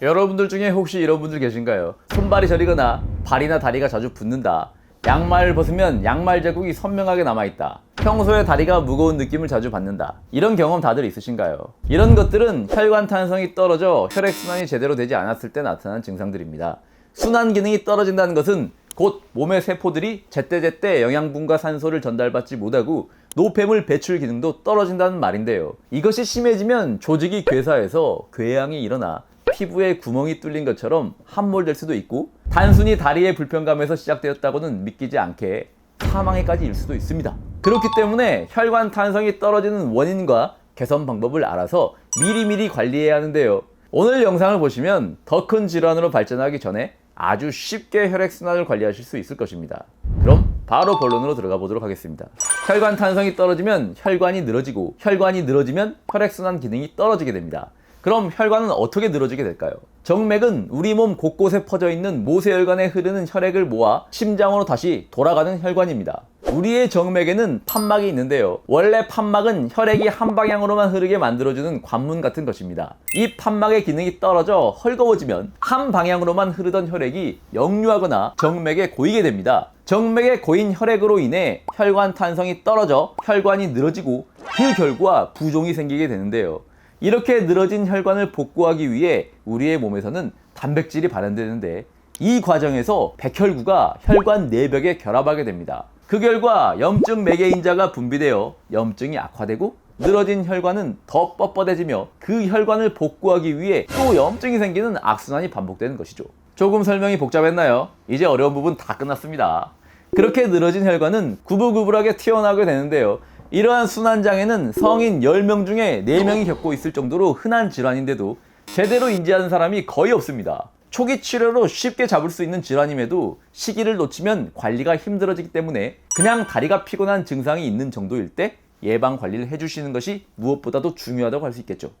여러분들 중에 혹시 이런 분들 계신가요? 손발이 저리거나 발이나 다리가 자주 붓는다. 양말을 벗으면 양말 자국이 선명하게 남아있다. 평소에 다리가 무거운 느낌을 자주 받는다. 이런 경험 다들 있으신가요? 이런 것들은 혈관 탄성이 떨어져 혈액순환이 제대로 되지 않았을 때 나타난 증상들입니다. 순환 기능이 떨어진다는 것은 곧 몸의 세포들이 제때제때 영양분과 산소를 전달받지 못하고 노폐물 배출 기능도 떨어진다는 말인데요. 이것이 심해지면 조직이 괴사해서 궤양이 일어나 피부에 구멍이 뚫린 것처럼 함몰될 수도 있고, 단순히 다리의 불편감에서 시작되었다고는 믿기지 않게 사망에까지 이를 수도 있습니다. 그렇기 때문에 혈관 탄성이 떨어지는 원인과 개선 방법을 알아서 미리미리 관리해야 하는데요. 오늘 영상을 보시면 더 큰 질환으로 발전하기 전에 아주 쉽게 혈액순환을 관리하실 수 있을 것입니다. 그럼 바로 본론으로 들어가 보도록 하겠습니다. 혈관 탄성이 떨어지면 혈관이 늘어지고, 혈관이 늘어지면 혈액순환 기능이 떨어지게 됩니다. 그럼 혈관은 어떻게 늘어지게 될까요? 정맥은 우리 몸 곳곳에 퍼져 있는 모세혈관에 흐르는 혈액을 모아 심장으로 다시 돌아가는 혈관입니다. 우리의 정맥에는 판막이 있는데요. 원래 판막은 혈액이 한 방향으로만 흐르게 만들어주는 관문 같은 것입니다. 이 판막의 기능이 떨어져 헐거워지면 한 방향으로만 흐르던 혈액이 역류하거나 정맥에 고이게 됩니다. 정맥에 고인 혈액으로 인해 혈관 탄성이 떨어져 혈관이 늘어지고, 그 결과 부종이 생기게 되는데요. 이렇게 늘어진 혈관을 복구하기 위해 우리의 몸에서는 단백질이 발현되는데, 이 과정에서 백혈구가 혈관 내벽에 결합하게 됩니다. 그 결과 염증 매개인자가 분비되어 염증이 악화되고, 늘어진 혈관은 더 뻣뻣해지며 그 혈관을 복구하기 위해 또 염증이 생기는 악순환이 반복되는 것이죠. 조금 설명이 복잡했나요? 이제 어려운 부분 다 끝났습니다. 그렇게 늘어진 혈관은 구불구불하게 튀어나오게 되는데요. 이러한 순환장애는 성인 10명 중에 4명이 겪고 있을 정도로 흔한 질환인데도 제대로 인지하는 사람이 거의 없습니다. 초기 치료로 쉽게 잡을 수 있는 질환임에도 시기를 놓치면 관리가 힘들어지기 때문에 그냥 다리가 피곤한 증상이 있는 정도일 때 예방 관리를 해주시는 것이 무엇보다도 중요하다고 할 수 있겠죠.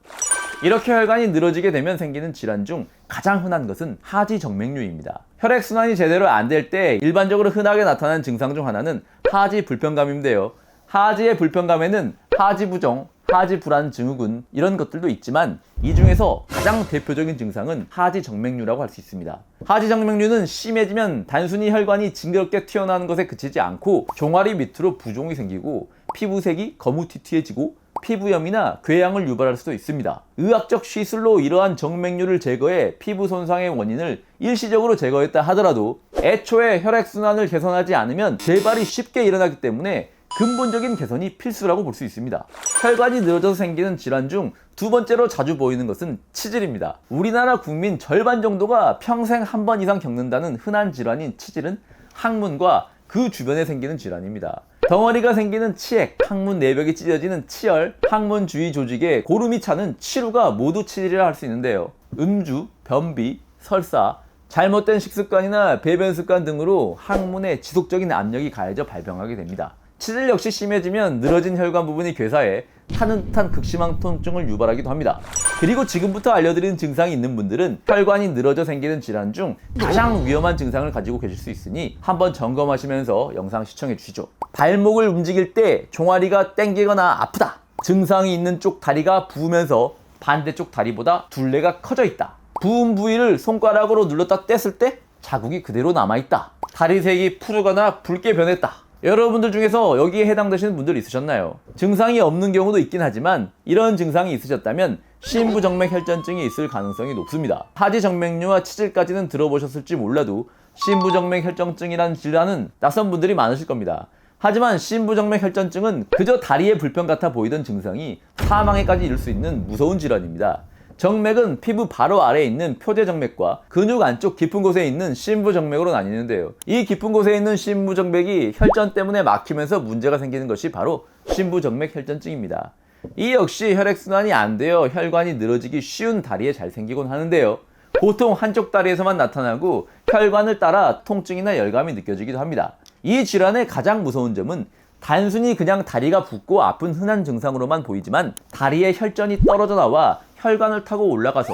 이렇게 혈관이 늘어지게 되면 생기는 질환 중 가장 흔한 것은 하지정맥류입니다. 혈액순환이 제대로 안 될 때 일반적으로 흔하게 나타나는 증상 중 하나는 하지 불편감인데요. 하지의 불편감에는 하지부종, 하지불안 증후군 이런 것들도 있지만, 이 중에서 가장 대표적인 증상은 하지정맥류라고 할 수 있습니다. 하지정맥류는 심해지면 단순히 혈관이 징그럽게 튀어나오는 것에 그치지 않고 종아리 밑으로 부종이 생기고, 피부색이 거무튀튀해지고 피부염이나 궤양을 유발할 수도 있습니다. 의학적 시술로 이러한 정맥류를 제거해 피부 손상의 원인을 일시적으로 제거했다 하더라도 애초에 혈액순환을 개선하지 않으면 재발이 쉽게 일어나기 때문에 근본적인 개선이 필수라고 볼 수 있습니다. 혈관이 늘어져서 생기는 질환 중 두 번째로 자주 보이는 것은 치질입니다. 우리나라 국민 절반 정도가 평생 한 번 이상 겪는다는 흔한 질환인 치질은 항문과 그 주변에 생기는 질환입니다. 덩어리가 생기는 치액, 항문 내벽이 찢어지는 치열, 항문 주위 조직에 고름이 차는 치루가 모두 치질이라 할 수 있는데요. 음주, 변비, 설사, 잘못된 식습관이나 배변 습관 등으로 항문에 지속적인 압력이 가해져 발병하게 됩니다. 치질 역시 심해지면 늘어진 혈관 부분이 괴사해 타는 듯한 극심한 통증을 유발하기도 합니다. 그리고 지금부터 알려드리는 증상이 있는 분들은 혈관이 늘어져 생기는 질환 중 가장 위험한 증상을 가지고 계실 수 있으니 한번 점검하시면서 영상 시청해 주시죠. 발목을 움직일 때 종아리가 땡기거나 아프다. 증상이 있는 쪽 다리가 부으면서 반대쪽 다리보다 둘레가 커져 있다. 부은 부위를 손가락으로 눌렀다 뗐을 때 자국이 그대로 남아있다. 다리색이 푸르거나 붉게 변했다. 여러분들 중에서 여기에 해당되시는 분들 있으셨나요? 증상이 없는 경우도 있긴 하지만 이런 증상이 있으셨다면 심부정맥 혈전증이 있을 가능성이 높습니다. 하지정맥류와 치질까지는 들어보셨을지 몰라도 심부정맥 혈전증이라는 질환은 낯선 분들이 많으실 겁니다. 하지만 심부정맥 혈전증은 그저 다리의 불편 같아 보이던 증상이 사망에까지 이를 수 있는 무서운 질환입니다. 정맥은 피부 바로 아래에 있는 표제정맥과 근육 안쪽 깊은 곳에 있는 심부정맥으로 나뉘는데요. 이 깊은 곳에 있는 심부정맥이 혈전 때문에 막히면서 문제가 생기는 것이 바로 심부정맥 혈전증입니다. 이 역시 혈액순환이 안 되어 혈관이 늘어지기 쉬운 다리에 잘 생기곤 하는데요. 보통 한쪽 다리에서만 나타나고 혈관을 따라 통증이나 열감이 느껴지기도 합니다. 이 질환의 가장 무서운 점은 단순히 그냥 다리가 붓고 아픈 흔한 증상으로만 보이지만 다리에 혈전이 떨어져 나와 혈관을 타고 올라가서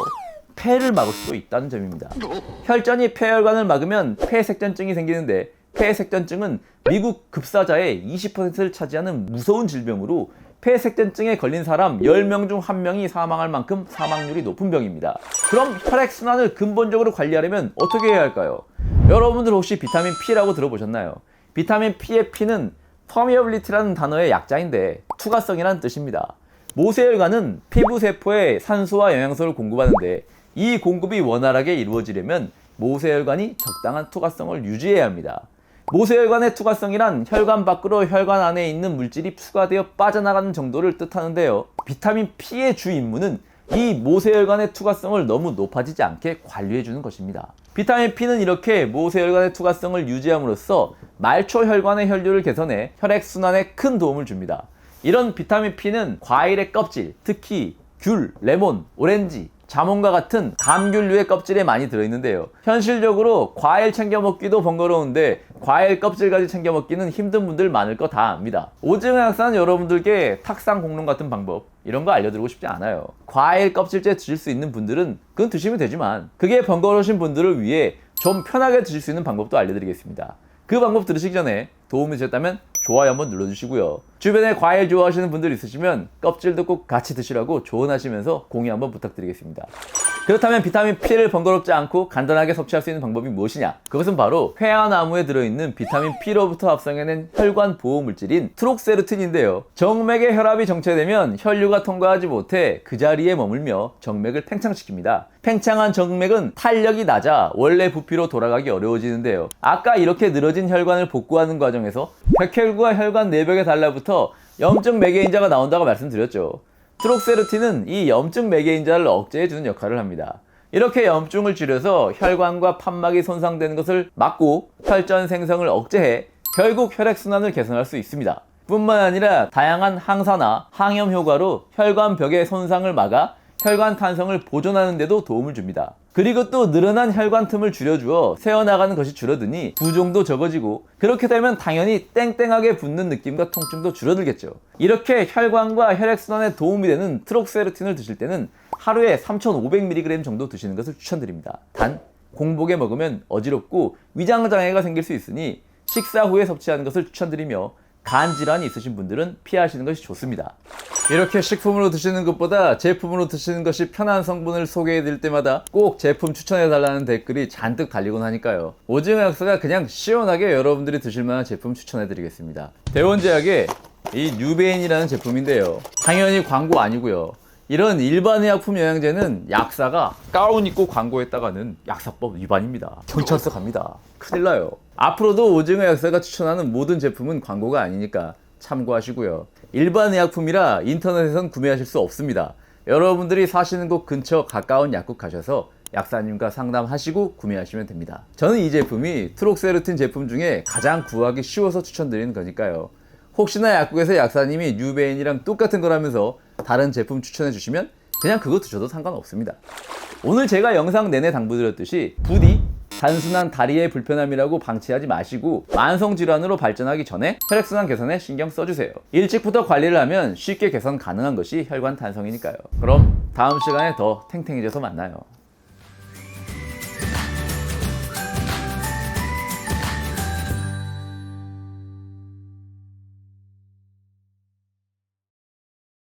폐를 막을 수도 있다는 점입니다. 혈전이 폐혈관을 막으면 폐색전증이 생기는데, 폐색전증은 미국 급사자의 20%를 차지하는 무서운 질병으로 폐색전증에 걸린 사람 10명 중 1명이 사망할 만큼 사망률이 높은 병입니다. 그럼 혈액순환을 근본적으로 관리하려면 어떻게 해야 할까요? 여러분들 혹시 비타민 P라고 들어보셨나요? 비타민 P의 P는 permeability라는 단어의 약자인데 투과성이라는 뜻입니다. 모세혈관은 피부세포에 산소와 영양소를 공급하는데 이 공급이 원활하게 이루어지려면 모세혈관이 적당한 투과성을 유지해야 합니다. 모세혈관의 투과성이란 혈관 밖으로 혈관 안에 있는 물질이 투과되어 빠져나가는 정도를 뜻하는데요. 비타민 P의 주 임무는 이 모세혈관의 투과성을 너무 높아지지 않게 관리해주는 것입니다. 비타민 P는 이렇게 모세혈관의 투과성을 유지함으로써 말초혈관의 혈류를 개선해 혈액순환에 큰 도움을 줍니다. 이런 비타민 P는 과일의 껍질, 특히 귤, 레몬, 오렌지, 자몽과 같은 감귤류의 껍질에 많이 들어있는데요. 현실적으로 과일 챙겨 먹기도 번거로운데 과일 껍질까지 챙겨 먹기는 힘든 분들 많을 거 다 압니다. 오징어 약사는 여러분들께 탁상 공론 같은 방법 이런 거 알려드리고 싶지 않아요. 과일 껍질째 드실 수 있는 분들은 그건 드시면 되지만 그게 번거로우신 분들을 위해 좀 편하게 드실 수 있는 방법도 알려드리겠습니다. 그 방법 들으시기 전에 도움이 되셨다면 좋아요 한번 눌러주시고요. 주변에 과일 좋아하시는 분들 있으시면 껍질도 꼭 같이 드시라고 조언하시면서 공유 한번 부탁드리겠습니다. 그렇다면 비타민 P를 번거롭지 않고 간단하게 섭취할 수 있는 방법이 무엇이냐? 그것은 바로 회화나무에 들어있는 비타민 P로부터 합성해낸 혈관 보호 물질인 트록세르틴인데요. 정맥의 혈압이 정체되면 혈류가 통과하지 못해 그 자리에 머물며 정맥을 팽창시킵니다. 팽창한 정맥은 탄력이 낮아 원래 부피로 돌아가기 어려워지는데요. 아까 이렇게 늘어진 혈관을 복구하는 과정에서 백혈구가 혈관 내벽에 달라붙어 염증 매개인자가 나온다고 말씀드렸죠. 트록세르틴은 이 염증 매개인자를 억제해주는 역할을 합니다. 이렇게 염증을 줄여서 혈관과 판막이 손상되는 것을 막고 혈전 생성을 억제해 결국 혈액순환을 개선할 수 있습니다. 뿐만 아니라 다양한 항산화, 항염 효과로 혈관벽의 손상을 막아 혈관 탄성을 보존하는 데도 도움을 줍니다. 그리고 또 늘어난 혈관 틈을 줄여주어 새어나가는 것이 줄어드니 부종도 적어지고 그렇게 되면 당연히 땡땡하게 붓는 느낌과 통증도 줄어들겠죠. 이렇게 혈관과 혈액순환에 도움이 되는 트록세르틴을 드실 때는 하루에 3500mg 정도 드시는 것을 추천드립니다. 단 공복에 먹으면 어지럽고 위장장애가 생길 수 있으니 식사 후에 섭취하는 것을 추천드리며 간 질환이 있으신 분들은 피하시는 것이 좋습니다. 이렇게 식품으로 드시는 것보다 제품으로 드시는 것이 편한 성분을 소개해 드릴 때마다 꼭 제품 추천해 달라는 댓글이 잔뜩 달리곤 하니까요. 오징어 약사가 그냥 시원하게 여러분들이 드실 만한 제품 추천해 드리겠습니다. 대원제약의 이 뉴베인이라는 제품인데요. 당연히 광고 아니고요. 이런 일반 의약품 영양제는 약사가 가운 입고 광고했다가는 약사법 위반입니다. 경찰서 갑니다. 큰일 나요. 앞으로도 오징어 약사가 추천하는 모든 제품은 광고가 아니니까 참고하시고요. 일반 의약품이라 인터넷에선 구매하실 수 없습니다. 여러분들이 사시는 곳 근처 가까운 약국 가셔서 약사님과 상담하시고 구매하시면 됩니다. 저는 이 제품이 트록세르틴 제품 중에 가장 구하기 쉬워서 추천드리는 거니까요. 혹시나 약국에서 약사님이 뉴베인이랑 똑같은 거라면서 다른 제품 추천해 주시면 그냥 그거 드셔도 상관없습니다. 오늘 제가 영상 내내 당부드렸듯이 부디 단순한 다리의 불편함이라고 방치하지 마시고 만성질환으로 발전하기 전에 혈액순환 개선에 신경 써주세요. 일찍부터 관리를 하면 쉽게 개선 가능한 것이 혈관 탄성이니까요. 그럼 다음 시간에 더 탱탱해져서 만나요.